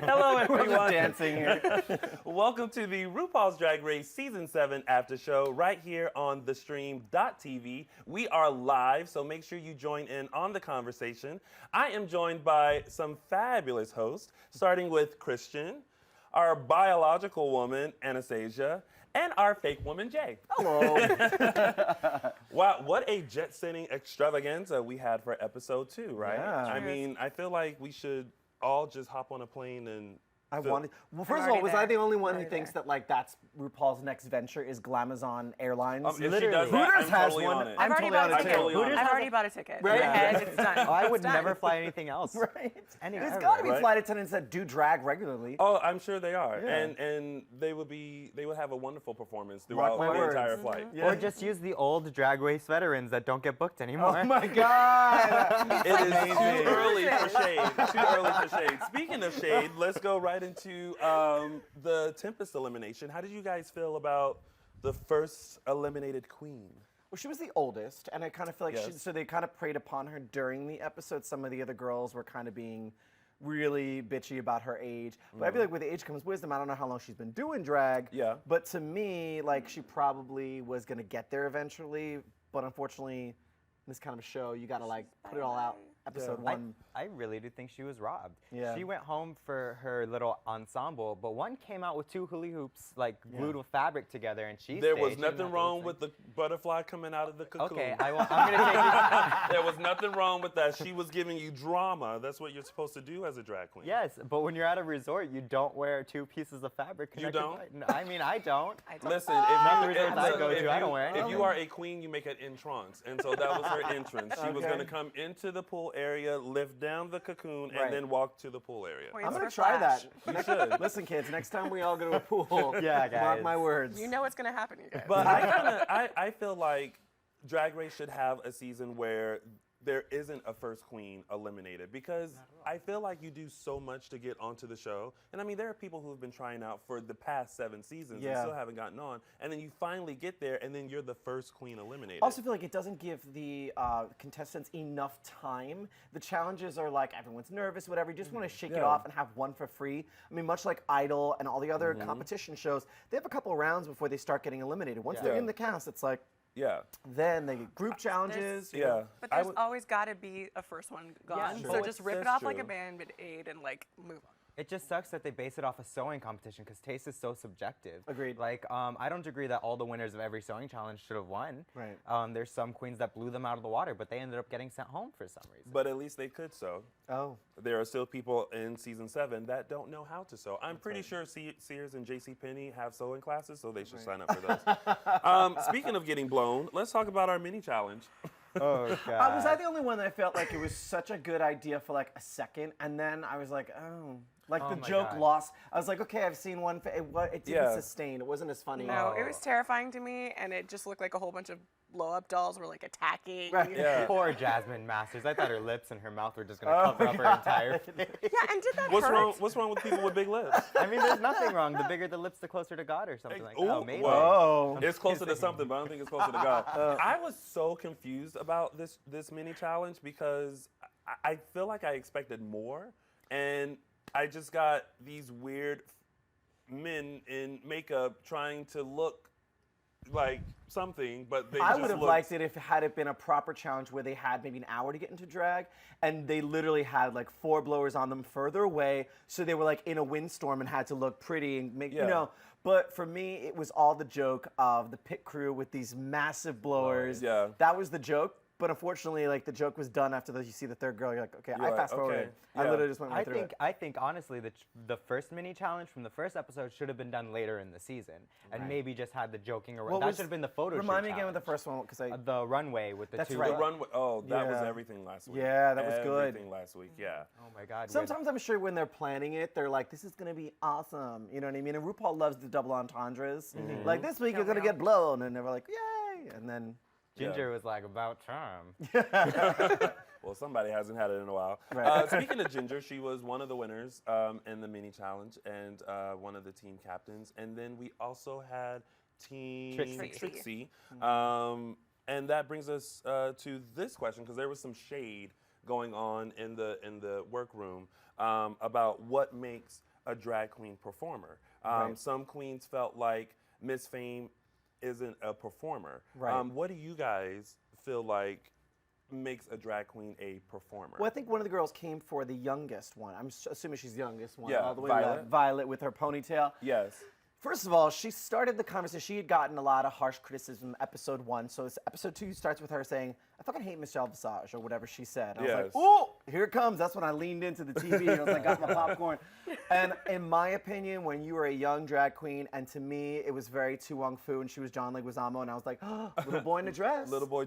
Hello, everyone. Dancing here. Welcome to the RuPaul's Drag Race Season 7 after show right here on theStreamtv. We are live, so make sure you join in on the conversation. I am joined by some fabulous hosts, starting with Christian, our biological woman, Anastasia, and our fake woman, Jay. Hello. Wow, what a jet-setting extravaganza we had for episode 2, right? Yeah. I mean, I feel like we should all just hop on a plane and Well, first of all, was I the only one who thinks that like that's RuPaul's next venture is Glamazon Airlines? if she does Hooters that, I'm has totally one. on it. I'm already totally on bought a it ticket. too. I've already bought a ticket. Right. And it's done. I would It's done. never fly anything else. Right. Anywhere. There's got to be Right. flight attendants that do drag regularly. Oh, I'm sure they are, Yeah. and they would have a wonderful performance throughout my the words. entire flight. Yeah. Or just use the old Drag Race veterans that don't get booked anymore. Oh my God. It is too early for shade. Too early for shade. Speaking of shade, let's go right into the Tempest elimination. How did you guys feel about the first eliminated queen? Well, she was the oldest, and I kind of feel like Yes. so they kind of preyed upon her during the episode. Some of the other girls were kind of being really bitchy about her age. But I feel like with age comes wisdom. I don't know how long she's been doing drag. Yeah. But to me, like, she probably was going to get there eventually. But unfortunately, in this kind of show, you got to, like, put it all out. Episode Yeah. 1. I really do think she was robbed. Yeah. She went home for her little ensemble, but one came out with 2 hula hoops, like glued with fabric together, and she There stayed. was She didn't nothing have to wrong lip with the butterfly coming out of the cocoon. sync. Okay, I'm gonna take you. There was nothing wrong with that. She was giving you drama. That's what you're supposed to do as a drag queen. Yes, but when you're at a resort, you don't wear 2 pieces of fabric. You connected don't? by- I mean, I don't. I don't. Listen, Not the if resorts I you, go if to, I you- don't wear if anything. you are a queen, you make an entrance, and so that was her entrance. She was Okay. going to come into the pool area, lift down the cocoon, Right. and then walk to the pool area. Points I'm going for to try Flash. that. You should. Listen, kids, next time we all go to a pool, Yeah, mark guys. my words. You know what's going to happen, you guys. But I feel like Drag Race should have a season where there isn't a first queen eliminated, because I feel like you do so much to get onto the show. And I mean, there are people who have been trying out for the past 7 seasons and Yeah. still haven't gotten on. And then you finally get there, and then you're the first queen eliminated. I also feel like it doesn't give the contestants enough time. The challenges are like everyone's nervous, whatever. You just want to shake it Yeah. off and have one for free. I mean, much like Idol and all the other competition shows, they have a couple of rounds before they start getting eliminated. Once they're Yeah. in the cast, it's like, yeah. then they get group challenges. you know. Yeah. But I there's would- always got to be a first one gone. sure. So just rip it That's off like a true. Band-Aid and like move on. It just sucks that they base it off a sewing competition because taste is so subjective. Agreed. Like, I don't agree that all the winners of every sewing challenge should have won. Right. There's some queens that blew them out of the water, but they ended up getting sent home for some reason. But at least they could sew. Oh. There are still people in season 7 that don't know how to sew. I'm pretty sure Sears and JCPenney have sewing classes, so they should sign up for those. Speaking of getting blown, let's talk about our mini challenge. Oh, God. Was I the only one that felt like it was such a good idea for like a second, and then I was like, oh. Like Oh the my joke God. lost. I was like, okay, I've seen one. It didn't Yeah. sustain. It wasn't as funny. No, it was terrifying to me, and it just looked like a whole bunch of blow-up dolls were like attacking. Right. Yeah. Poor Jasmine Masters. I thought her lips and her mouth were just going Oh to cover up her entire face. Yeah, and did that What's hurt? wrong? What's wrong with people with big lips? I mean, there's nothing wrong. The bigger the lips, the closer to God or something like that. Ooh, Oh, maybe. Whoa. It's closer to something, but I don't think it's closer to God. I was so confused about this mini challenge because I feel like I expected more, and I just got these weird men in makeup trying to look like something, but they I just would have looked- liked it if had it been a proper challenge where they had maybe an hour to get into drag, and they literally had like 4 blowers on them further away, so they were like in a windstorm and had to look pretty and make, you Yeah. know. But for me, it was all the joke of the pit crew with these massive blowers. Yeah. That was the joke. But unfortunately, like the joke was done after you see the third girl. You're like, okay, I like, fast forwarded. okay, I yeah. literally just went right through it. I think honestly the first mini challenge from the first episode should have been done later in the season, and maybe just had the joking around. What That was- should have been the photo shoot. Remind me again with the challenge. first one, because I. The runway with the That's 2. right. The runway. Oh, that was Yeah. everything last week. Yeah, that was good. Everything last week. Yeah. Oh my God. Sometimes I'm sure when they're planning it, they're like, this is going to be awesome. You know what I mean? And RuPaul loves the double entendres. Like, this week you're going to get blown. And they're like, yay. And then. Ginger was like, about time. Well, somebody hasn't had it in a while. Right. Speaking of Ginger, she was one of the winners in the mini challenge and one of the team captains. And then we also had Team Trixie. And that brings us to this question, because there was some shade going on in the workroom about what makes a drag queen performer. Some queens felt like Miss Fame isn't a performer. Right. What do you guys feel like makes a drag queen a performer? Well, I think one of the girls came for the youngest one. I'm assuming she's the youngest one, Yeah, all the way Violet. left. Violet with her ponytail. Yes. First of all, she started the conversation. She had gotten a lot of harsh criticism episode 1. So this episode 2 starts with her saying, I fucking hate Michelle Visage, or whatever she said. And I was like, Yes. oh, here it comes. That's when I leaned into the TV and I was like, got my popcorn. And in my opinion, when you were a young drag queen, and to me, it was very Tu Wong Fu, and she was John Leguizamo, and I was like, oh, little boy in a dress. Little boy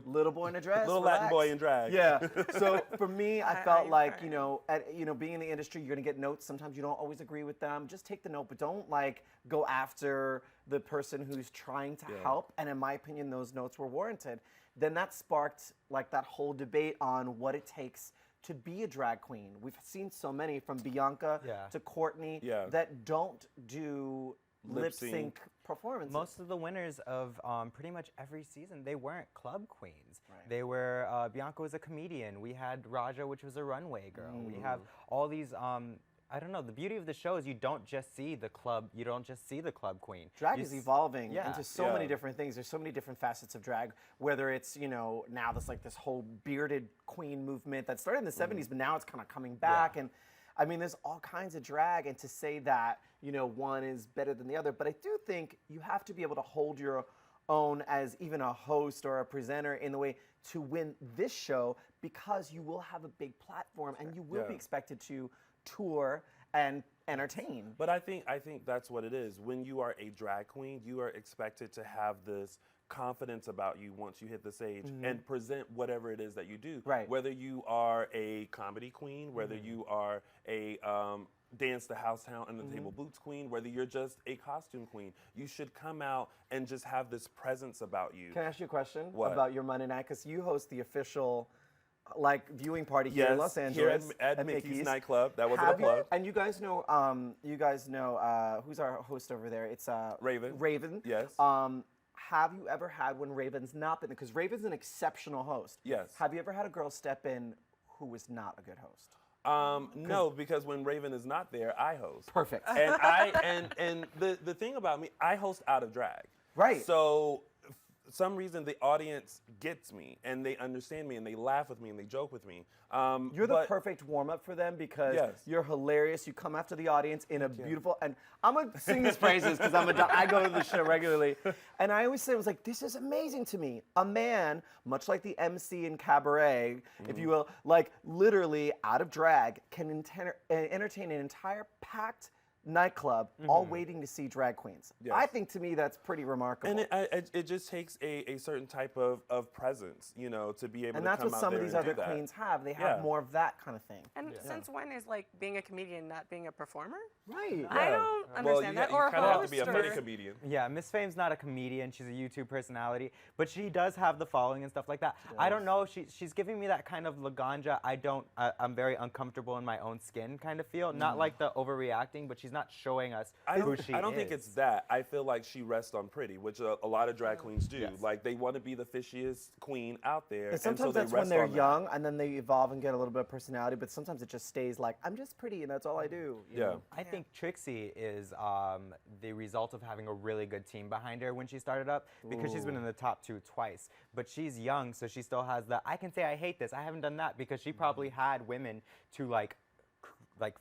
in a dress. Little relax. Latin boy in drag. Yeah. So for me, I felt like, right. you know, being in the industry, you're gonna get notes. Sometimes you don't always agree with them. Just take the note, but don't like go after the person who's trying to help. And in my opinion, those notes were warranted. Then that sparked like that whole debate on what it takes to be a drag queen. We've seen so many, from Bianca to Courtney, that don't do lip sync performances. Most of the winners of pretty much every season, they weren't club queens. Right. They were, Bianca was a comedian. We had Raja, which was a runway girl. We have all these, I don't know, the beauty of the show is you don't just see the club queen. Drag is evolving into so many Yeah. different things. There's so many different facets of drag, whether it's, you know, now there's like this whole bearded queen movement that started in the 70s, but now it's kind of coming back. And I mean, there's all kinds of drag, and to say that, you know, one is better than the other, but I do think you have to be able to hold your own as even a host or a presenter in the way to win this show, because you will have a big platform and you will be expected to tour and entertain. But I think that's what it is. When you are a drag queen, you are expected to have this confidence about you once you hit the stage and present whatever it is that you do. Right. Whether you are a comedy queen, whether you are a dance the house down and the table boots queen, whether you're just a costume queen, you should come out and just have this presence about you. Can I ask you a question What? about your Monday night? Because you host the official viewing party here in Los here Angeles at Mickey's Mickey's nightclub. That wasn't a Have you- plug. And you guys know, who's our host over there? It's Raven. Raven. Yes. Have you ever had, when Raven's not been, because Raven's an exceptional host. Yes. Have you ever had a girl step in who was not a good host? No, because when Raven is not there, I host. Perfect. And the thing about me, I host out of drag. Right. So some reason the audience gets me and they understand me and they laugh with me and they joke with me. You're the perfect warm-up for them, because you're hilarious. You come after the audience in a beautiful, and I'm gonna sing these praises because I go to the show regularly, and I always say, it was like, this is amazing to me. A man, much like the MC in Cabaret, if you will, like literally out of drag, can entertain an entire packed nightclub, all waiting to see drag queens. Yes. I think, to me, that's pretty remarkable. And it just takes a certain type of presence, you know, to be able And to that's come what out some of there these and do other that. queens have. They have more of that kind of thing. And since when is like being a comedian not being a performer? Right. I don't understand that. Or you a kind of have to be a host, funny or- comedian. Yeah, Miss Fame's not a comedian. She's a YouTube personality, but she does have the following and stuff like that. I don't know. She's giving me that kind of Laganja. I'm very uncomfortable in my own skin kind of feel. Not like the overreacting, but she's not showing us who she is. I don't think it's that. I feel like she rests on pretty, which a lot of drag queens do. Like, they want to be the fishiest queen out there. And sometimes so they that's when rest they're on that. young, and then they evolve and get a little bit of personality, but sometimes it just stays like, I'm just pretty and that's all I do. you know? I think Trixie is the result of having a really good team behind her when she started up, because she's been in the top 2 twice. But she's young, so she still has the, I can say I hate this, I haven't done that, because she probably had women to like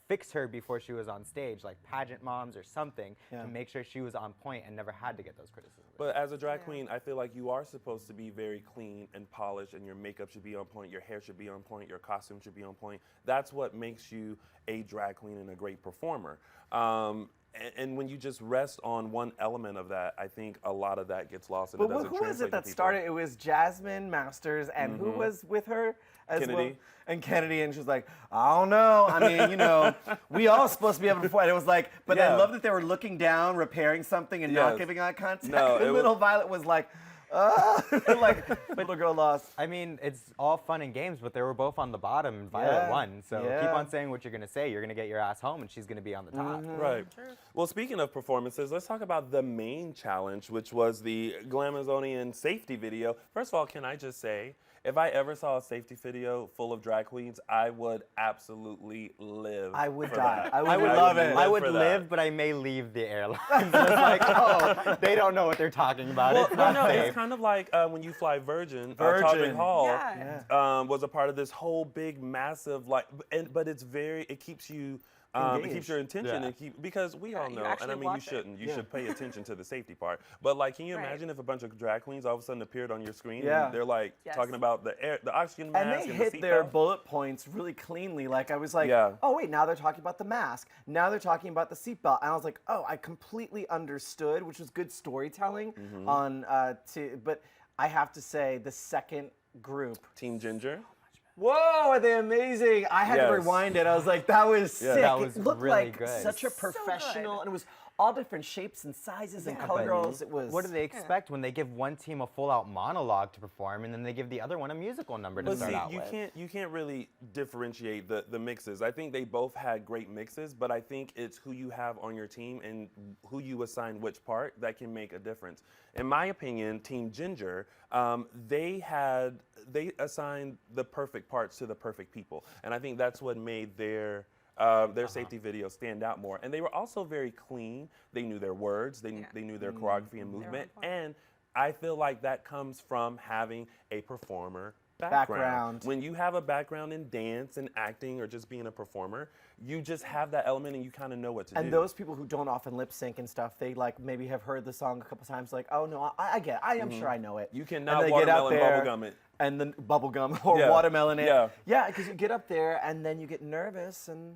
fix her before she was on stage, like pageant moms or something, to make sure she was on point and never had to get those criticisms. But as a drag queen, I feel like you are supposed to be very clean and polished, and your makeup should be on point, your hair should be on point, your costume should be on point. That's what makes you a drag queen and a great performer. And when you just rest on one element of that, I think a lot of that gets lost. And But it doesn't who was translate it to that people. started? It was Jasmine Masters, and who was with her as well? Kennedy. And Kennedy, and she was like, I don't know. I mean, you know, we all supposed to be able to perform. And it was like, but I love that they were looking down, repairing something, and not Yes. giving eye contact. No, and it little was- Violet was like, Like, little girl lost. I mean, it's all fun and games, but they were both on the bottom and Violet won. So keep on saying what you're going to say. You're going to get your ass home and she's going to be on the top. Right. Well, speaking of performances, let's talk about the main challenge, which was the Glamazonian safety video. First of all, can I just say, if I ever saw a safety video full of drag queens, I would absolutely live. I would for die. that. I would love it. I would for that. live, but I may leave the airline. It's like, oh, they don't know what they're talking about. Well, It's not no, safe. it's kind of like when you fly Virgin. Virgin. Todrick Hall Yeah. was a part of this whole big, massive, like, but it's very, it keeps you. It keeps your attention Yeah. because we all you know, and actually I mean you watch it. shouldn't. You should pay attention to the safety part. But like, can you Right. imagine if a bunch of drag queens all of a sudden appeared on your screen? Yeah. And they're like Yes. talking about the oxygen mask And they the hit their seatbelt. bullet points really cleanly. Like I was like, Yeah. oh wait, now they're talking about the mask. Now they're talking about the seatbelt. And I was like, oh, I completely understood, which was good storytelling. But I have to say, the second group. Team Ginger. Whoa, are they amazing? I had to Yes. rewind it. I was like, that was Yeah. sick. That was it looked really like good. such a So good. professional, and it was all different shapes and sizes and color but girls. It was. What do they expect when they give one team a full-out monologue to perform and then they give the other one a musical number to But start see, out you with? can't really differentiate the mixes. I think they both had great mixes, but I think it's who you have on your team and who you assign which part that can make a difference. In my opinion, Team Ginger, they assigned the perfect parts to the perfect people, and I think that's what made their safety video stand out more. And they were also very clean. They knew their words. They knew their choreography and movement. on point. And I feel like that comes from having a performer Background. When you have a background in dance and acting or just being a performer, you just have that element and you kind of know what to do. And those people who don't often lip sync and stuff, they like maybe have heard the song a couple times, like, oh no, I get it. I am sure I know it. You And cannot they get up watermelon there, bubblegum it. And then bubblegum or Yeah. watermelon it. Yeah. Yeah, because you get up there and then you get nervous and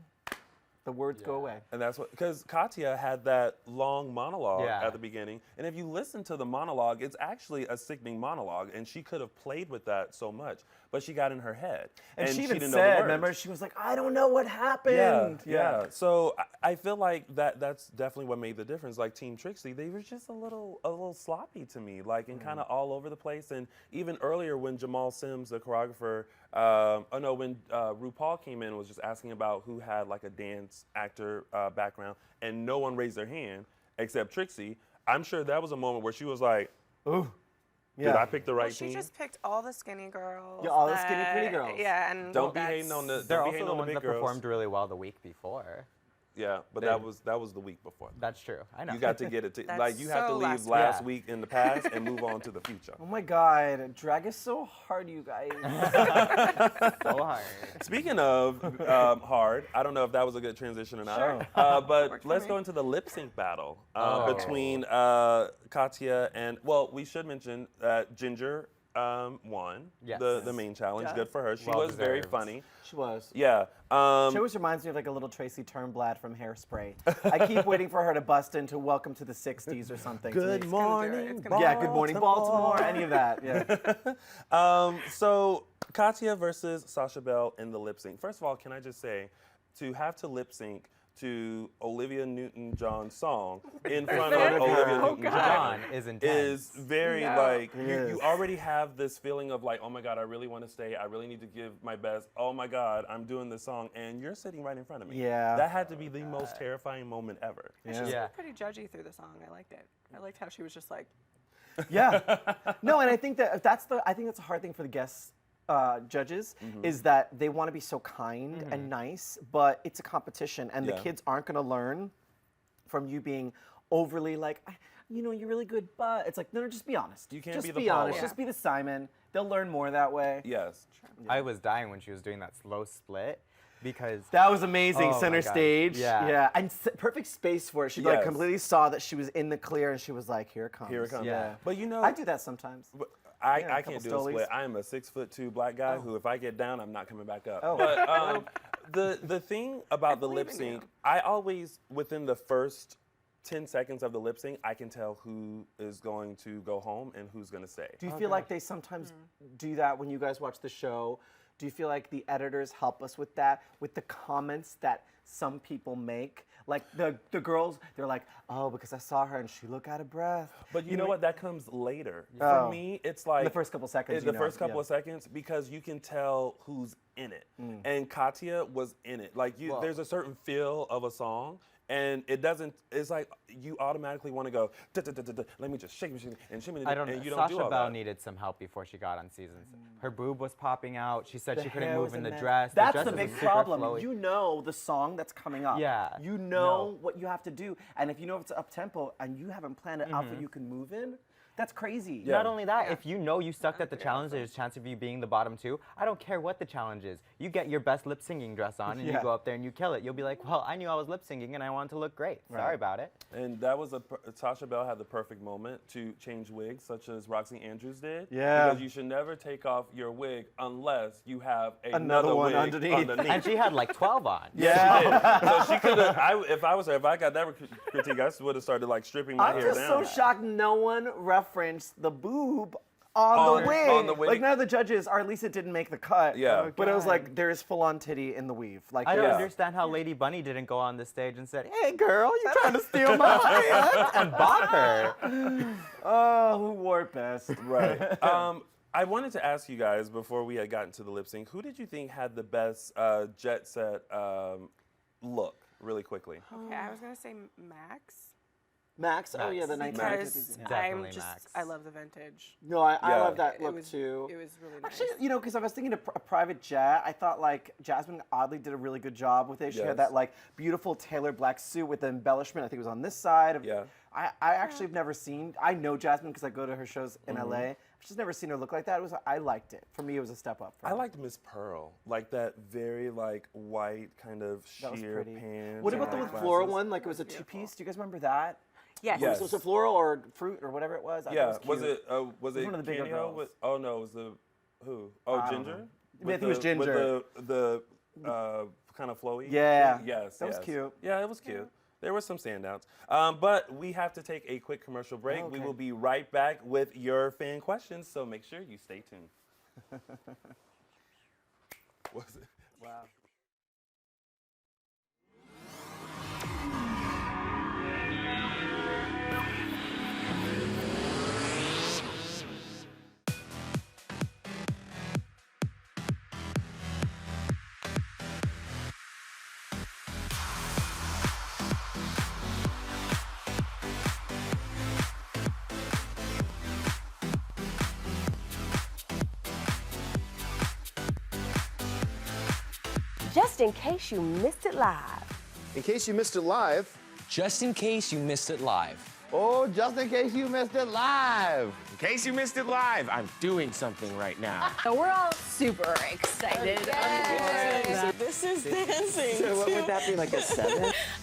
the words go away. And that's what, because Katya had that long monologue Yeah. at the beginning. And if you listen to the monologue, it's actually a sickening monologue. And she could have played with that so much, but she got in her head. And she even didn't know the said, words. remember, she was like, I don't know what happened. Yeah. So I feel like that's definitely what made the difference. Like Team Trixie, they were just a little sloppy to me, like, and kind of all over the place. And even earlier when Jamal Sims, the choreographer, when RuPaul came in and was just asking about who had like a dance actor background, and no one raised their hand except Trixie. I'm sure that was a moment where she was like, Ooh. did Yeah. I pick the right She team? just picked all the skinny girls. Yeah, all the skinny pretty girls. Yeah, and Don't be hating on the. They're don't be also hating the on ones big that girls. performed really well the week before. Yeah, but They- that was the week before. That's true. I know. You got to get it. That's Like you have to so leave last last week. week in the past and move on to the future. Oh my God, drag is so hard, you guys. so hard. Speaking of hard, I don't know if that was a good transition or not. Sure. But Worked for let's me. go into the lip sync battle Oh. between Katya and, well, we should mention that Ginger won Yes. the main challenge. Yeah. Good for her. She Well was very deserved. funny. She was. Yeah. She always reminds me of like a little Tracy Turnblad from Hairspray. I keep waiting for her to bust into Welcome to the 60s or something. to Good make- morning, It's gonna do it. Yeah, Good Morning Baltimore, any of that. Yeah. So Katya versus Sasha Bell in the lip sync. First of all, can I just say, to have to lip sync to Olivia Newton-John's song in front of Olivia Oh, Newton-John John is intense. is very No. like, It you is. already have this feeling of like, oh my God, I really want to stay. I really need to give my best. Oh my God, I'm doing this song. And you're sitting right in front of me. Yeah. That had to be the most terrifying moment ever. And Yeah. she's Yeah. pretty judgy through the song. I liked it. I liked how she was just like, Yeah. No, and I think that's a hard thing for the guests. Judges is that they want to be so kind and nice, but it's a competition, and the Yeah. kids aren't going to learn from you being overly like, you're really good, but it's like, no, just be honest. You can't just be the be honest. Paula. Just be the Simon. They'll learn more that way. Yes. I was dying when she was doing that slow split because That was amazing. Oh my Center God. stage. Yeah. Yeah. And perfect space for it. She like Yes. completely saw that she was in the clear, and she was like, here it comes. Here it comes. Yeah. But you know, I do that sometimes. I Yeah, a can't couple do a stolies. split. I am a 6'2" black guy who, if I get down, I'm not coming back up. Oh. But the thing about the believe lip in sync, you. I always, within the first 10 seconds of the lip sync, I can tell who is going to go home and who's going to stay. Do you feel like they sometimes do that when you guys watch the show? Do you feel like the editors help us with that, with the comments that some people make? Like the girls, they're like, oh, because I saw her and she looked out of breath. But you know what? That comes later. Oh. For me, it's like The first couple seconds, The you know, first couple yeah. of seconds, because you can tell who's in it. And Katya was in it. Like there's a certain feel of a song. And it doesn't. It's like you automatically want to go. Let me just shake and shimmy, and you don't Sasha do all Bell that. needed some help before she got on seasons. Her boob was popping out. She said The she couldn't hair move was in a the mess. dress. That's dress the was big super problem. flowy. You know the song that's coming up. Yeah. You know what you have to do, and if you know it's up tempo and you haven't planned an outfit you can move in, that's crazy. Yeah. Not only that, if you know you sucked at the challenge, there's a chance of you being the bottom two. I don't care what the challenge is. You get your best lip singing dress on and you Yeah. go up there and you kill it. You'll be like, well, I knew I was lip singing and I wanted to look great. Sorry about it. And that was Sasha Bell had the perfect moment to change wigs, such as Roxy Andrews did. Yeah. Because you should never take off your wig unless you have Another one wig underneath. And she had like 12 on. Yeah. So she could have. If I was her, if I got that critique, I would have started like stripping my I'm hair just down. so shocked no one referenced the boob on the wig. on the wig. Like none of the judges, or at least it didn't make the cut. Yeah. But it was like there is full-on titty in the weave. Like I don't there's- understand how Lady Bunny didn't go on the stage and said, hey girl, you trying to steal my audience? And bop her. Oh, who wore it best? Right. I wanted to ask you guys before we had gotten to the lip sync, who did you think had the best jet set look, really quickly? Okay, I was gonna say Max. Max? Oh yeah, the Max. 1950s. Because Yeah. Definitely I'm just, Max. I love the vintage. No, I Yeah. love that It look was, too. It was really nice. Actually, you know, because I was thinking of a private jet, I thought like Jasmine oddly did a really good job with it. She Yes. had that like beautiful tailored black suit with the embellishment. I think it was on this side. Yeah. I actually have never seen. I know Jasmine because I go to her shows in LA. I've just never seen her look like that. I liked it. For me, it was a step up. For I her. liked Miss Pearl, like that very like white kind of That was sheer pretty. pants. What and about the white floral glasses. one? Like it was a two-piece. Do you guys remember that? Yes. Yes. So it was a floral or fruit or whatever it was. I thought Yeah, it was cute. it was it one of the bigger Kenyo girls. with? Oh no, it was the who? Oh, I don't Ginger. know. I think it was Ginger. With the kind of flowy. Yeah. thing? Yes. That was yes. cute. Yeah, it was cute. There were some standouts. But we have to take a quick commercial break. Oh, We okay. will be right back with your fan questions, so make sure you stay tuned. Was it? Wow. Just in case you missed it live. In case you missed it live. Just in case you missed it live. Oh, just in case you missed it live. In case you missed it live, I'm doing something right now. So we're all super excited. This is dancing. So what would that be, like a 7?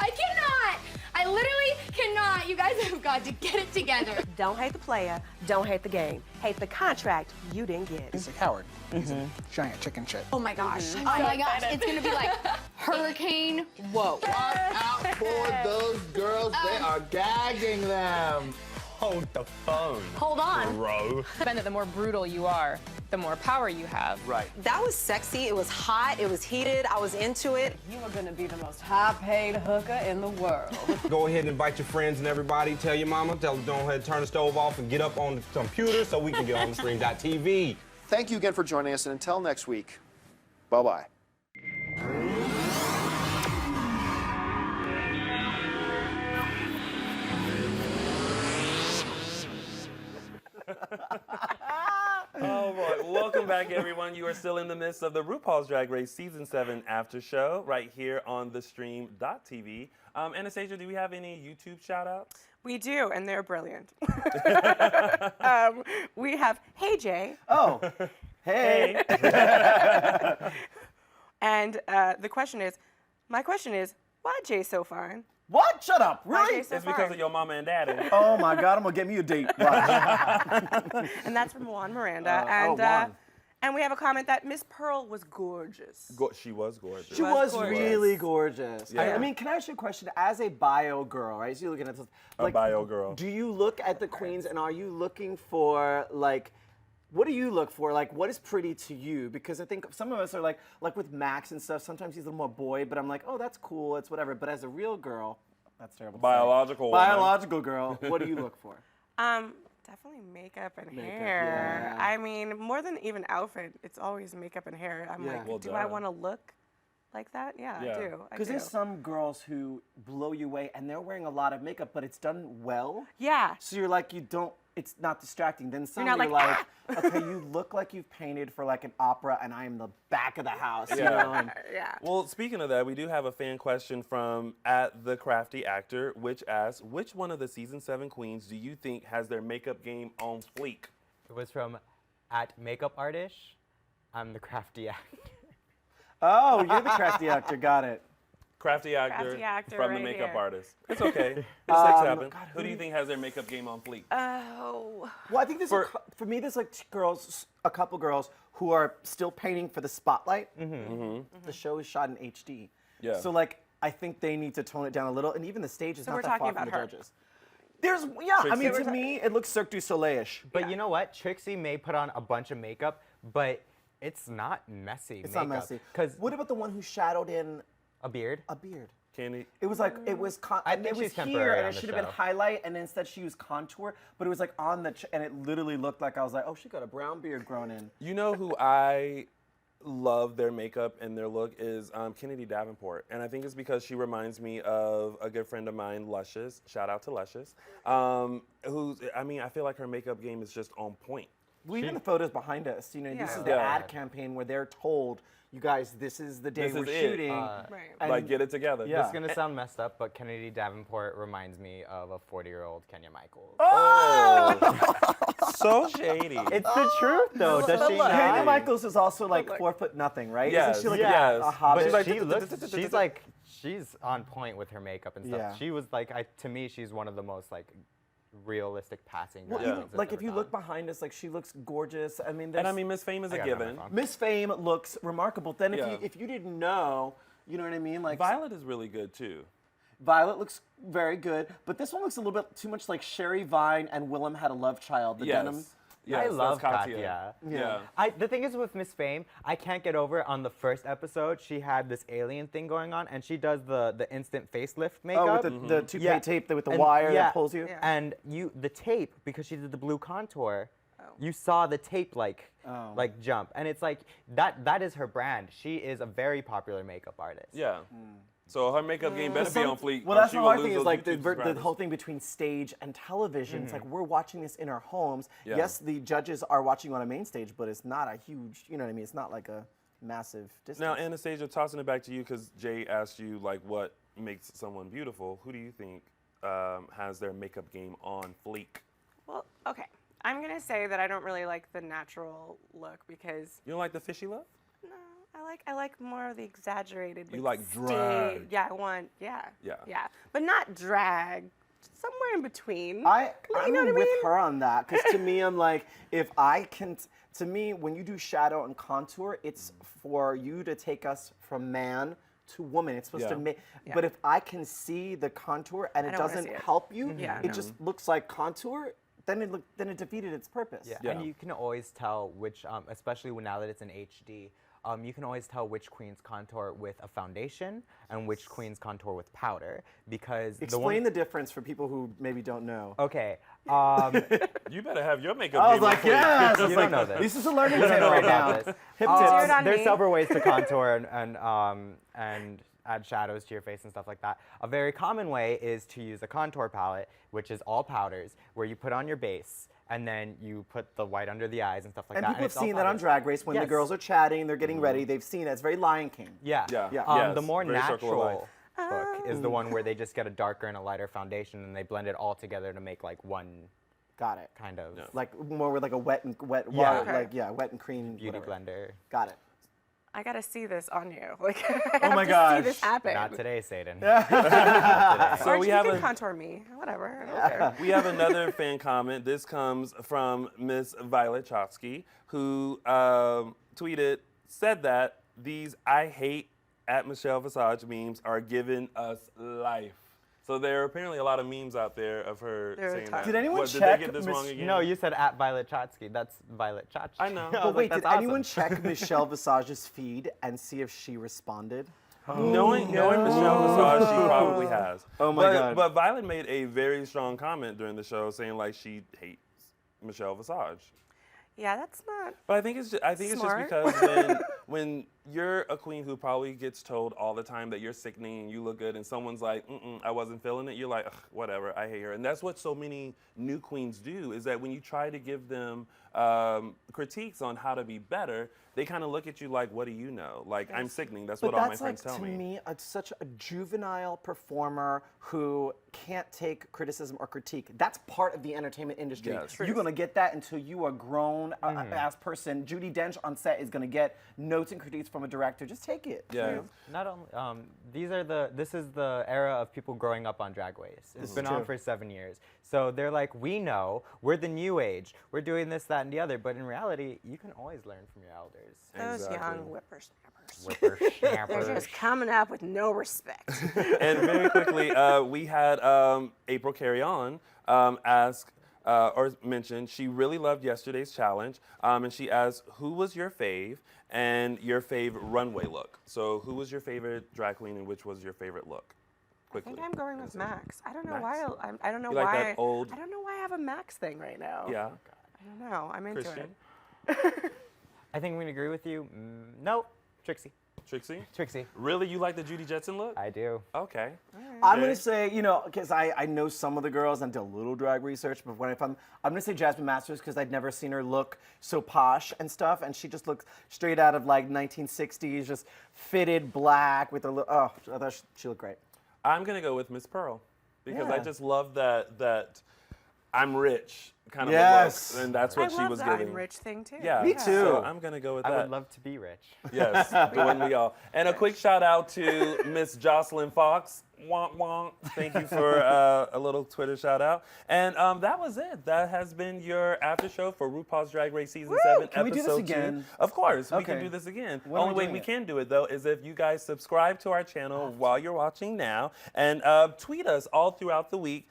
I cannot. I literally cannot. You guys have got to get it together. Don't hate the player, don't hate the game. Hate the contract you didn't get. He's a coward. He's a giant chicken shit. Oh my gosh. Oh my gosh. It's going to be like hurricane. Whoa. Watch out for those girls. They are gagging them. Hold the phone, Hold on. bro. That the more brutal you are, the more power you have. Right. That was sexy. It was hot. It was heated. I was into it. You are gonna be the most high-paid hooker in the world. Go ahead and invite your friends and everybody. Tell your mama, tell them don't ahead, turn the stove off and get up on the computer so we can get on theStream.tv. Thank you again for joining us, and until next week, bye-bye. Oh boy. Welcome back, everyone. You are still in the midst of the RuPaul's Drag Race Season 7 after show right here on theStream.tv. Anastasia, do we have any YouTube shout-outs? We do, and they're brilliant. We have Hey Jay, Oh, hey. and my question is, why Jay so fine? What? Shut up. Why Really? Jay so It's because fine? of your mama and daddy. Oh my God, I'm gonna get me a date. Watch. And that's from Juan Miranda. and Juan. and we have a comment that Miss Pearl was gorgeous. She was gorgeous. She was gorgeous. really gorgeous. Yeah. I mean, can I ask you a question? As a bio girl, right? So you're looking at this, A bio girl. Do you look at the queens and are you looking for like What do you look for? Like, what is pretty to you? Because I think some of us are like with Max and stuff, sometimes he's a little more boy, but I'm like, oh, that's cool, it's whatever. But as a real girl, that's terrible to say. Biological girl, what do you look for? Definitely makeup and hair. Yeah. I mean, more than even outfit, it's always makeup and hair. I'm like, Well, do I want to look like that? Yeah, I do. Because there's some girls who blow you away and they're wearing a lot of makeup, but it's done well. Yeah. So you're like, it's not distracting. Then some You're you're not like, okay, you look like you've painted for like an opera and I am the back of the house. You Yeah. know? And Yeah. Well, speaking of that, we do have a fan question from @TheCraftyActor, which asks, which one of the season 7 queens do you think has their makeup game on fleek? It was from @MakeupArtish. I'm the crafty actor. oh, you're the crafty actor. Got it. Crafty actor, Crafty actor from the right makeup here. artist. It's okay. Mistakes happen. Who do you think has their makeup game on fleek? Oh. Well, I think there's for me, there's like a couple girls who are still painting for the spotlight. The show is shot in HD. Yeah. So like, I think they need to tone it down a little, and even the stage is So not we're that far talking from the about her. judges. There's I Trixie? mean, to me, it looks Cirque du Soleil-ish. But you know what? Trixie may put on a bunch of makeup, but it's not messy It's makeup. not messy. Because What about the one who shadowed in a beard? a beard? Candy? It was like it was. I think it was she's here, temporary and on it the should have been show. highlight, and instead she used contour. But it was like on the, and it literally looked like I was like, oh, she got a brown beard grown in. You know who I love their makeup and their look is Kennedy Davenport. And I think it's because she reminds me of a good friend of mine, Luscious. Shout out to Luscious. I feel like her makeup game is just on point. Well, even the photos behind us, you know, this is the Yeah. ad campaign where they're told, you guys, this is the day This we're is it. shooting. Right. and- Like, get it together. Yeah. This is gonna sound messed up, but Kennedy Davenport reminds me of a 40-year-old Kenya Michaels. So shady. It's the truth, though. Does she not? Kenya Michaels is also like 4'0", right? Yes, Isn't she like yes. a hobbit? But she looks, she's on point with her makeup and stuff. Yeah. She was like, to me, she's one of the most like realistic passing. Well, girls even, I've like ever if you done. look behind us, like she looks gorgeous. I mean, And there's, I mean, Miss Fame is a I got it on my given. phone. Miss Fame looks remarkable. Then Yeah. if you didn't know, you know what I mean? Like Violet is really good too. Violet looks very good, but this one looks a little bit too much like Sherry Vine and Willem Had a Love Child. The denim. Yes, I that's love Katya. Katya. Yeah. The thing is with Miss Fame, I can't get over it. On the first episode, she had this alien thing going on, and she does the instant facelift makeup. Oh, with the toupee tape with the wire that pulls you. Yeah. And the tape, because she did the blue contour, you saw the tape like jump, and it's like that is her brand. She is a very popular makeup artist. Yeah. So her makeup game better be on fleek. Well, or that's she the will hard lose thing is those like YouTube the subscribers. whole thing between stage and television. It's like we're watching this in our homes. Yeah. Yes, the judges are watching on a main stage, but it's not a huge, you know what I mean? It's not like a massive distance. Now, Anastasia, tossing it back to you because Jay asked you like what makes someone beautiful. Who do you think has their makeup game on fleek? Well, okay. I'm gonna say that I don't really like the natural look because You don't like the fishy look? no, I like more of the exaggerated. You like like drag. Yeah, I want yeah. Yeah. Yeah, but not drag. Somewhere in between. I'm you know what I with mean? her on that because to me, I'm like, if I can, to me, when you do shadow and contour, it's for you to take us from man to woman. It's supposed to make, but if I can see the contour and it don't wanna doesn't see it. help you, Yeah, it no. just looks like contour. Then it defeated its purpose. Yeah. And you can always tell which, especially now that it's in HD, you can always tell which queens contour with a foundation and which queens contour with powder because Explain the difference for people who maybe don't know. Okay. You better have your makeup I game was like, on fleek. yes. I was You like, don't know this. This is a learning You don't tip know right now. about this. Hip Zero it tips. on There's me. several ways to contour and add shadows to your face and stuff like that. A very common way is to use a contour palette, which is all powders, where you put on your base and then you put the white under the eyes and stuff like And that. people have it's all seen that on powders. Drag Race when the Yes. girls are chatting, they're getting ready. They've seen that. It's very Lion King. Yeah. Yeah. Yeah. The Yes, more very Circle of natural look is the one where they just get a darker and a lighter foundation and they blend it all together to make like one Got it. kind of Like more with like a wet Yeah. water, like wet and cream beauty whatever. blender. Got it. I gotta see this on you. Like, I Oh have my to gosh. see this happen. Not today, Satan. So Or we you have can contour me. Whatever. I don't care. We have another fan comment. This comes from Miss Violet Chotsky, who said that these I hate at Michelle Visage memes are giving us life. So there are apparently a lot of memes out there of her saying that. Did anyone What, check Did they get this wrong again? No, you said at Violet Chotsky. That's Violet Chotsky. I know. But wait, did that's anyone awesome. check Michelle Visage's feed and see if she responded? Knowing Michelle Visage, she probably has. Oh my God. But Violet made a very strong comment during the show saying like she hates Michelle Visage. Yeah, that's not. But I think it's just Smart. because when you're a queen who probably gets told all the time that you're sickening and you look good, and someone's like, I wasn't feeling it, you're like, ugh, whatever, I hate her. And that's what so many new queens do, is that when you try to give them critiques on how to be better, they kind of look at you like, what do you know? Like, I'm sickening. That's what all my friends tell to me. me, it's such a juvenile performer who can't take criticism or critique. That's part of the entertainment industry. Yes. You're going to get that until you are grown ass person. Judi Dench on set is going to get notes and critiques from a director. Just take it. Yeah. Not only this is the era of people growing up on Drag Race. It's been on for 7 years. So they're like, we know, we're the new age, we're doing this, that, and the other. But in reality, you can always learn from your elders. Those Exactly. young whippersnappers. They're just coming up with no respect. And very quickly, we had April Carry On ask or mention she really loved yesterday's challenge, and she asked, who was your fave and your fave runway look? So who was your favorite drag queen and which was your favorite look? Quickly. I think I'm going with Max. I don't know Max? why. I don't know You like why. that old- I don't know why I have a Max thing right now. Yeah. I don't know. I'm into Christian? it. I think I'm gonna agree with you. Nope, Trixie. Trixie? Trixie. Really? You like the Judy Jetson look? I do. Okay. I'm going to say, because I know some of the girls and did a little drag research, but I'm going to say Jasmine Masters because I'd never seen her look so posh and stuff, and she just looks straight out of like 1960s, just fitted black with a look. Oh, I thought she looked great. I'm going to go with Miss Pearl because I Yeah. just love that I'm rich kind of Yes. a look, and that's what I she love was the giving. I'm rich thing too. Yeah. Me too. So I'm going to go with that. I would love to be rich. Yes, wouldn't we all? And a quick shout out to Miss Jocelyn Fox. Wonk wonk. Thank you for a little Twitter shout out. And that was it. That has been your after show for RuPaul's Drag Race Season 7, Can we do this Episode 2. again? Of course, we can Okay. do this again. When are Only we way doing we it? can do it, though, is if you guys subscribe to our channel while you're watching now and tweet us all throughout the week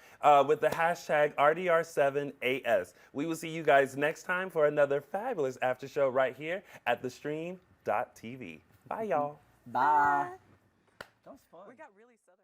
with the hashtag RDR7AS. We will see you guys next time for another fabulous after show right here at theStream.tv. Bye, y'all. Bye. That was fun. We got really southern.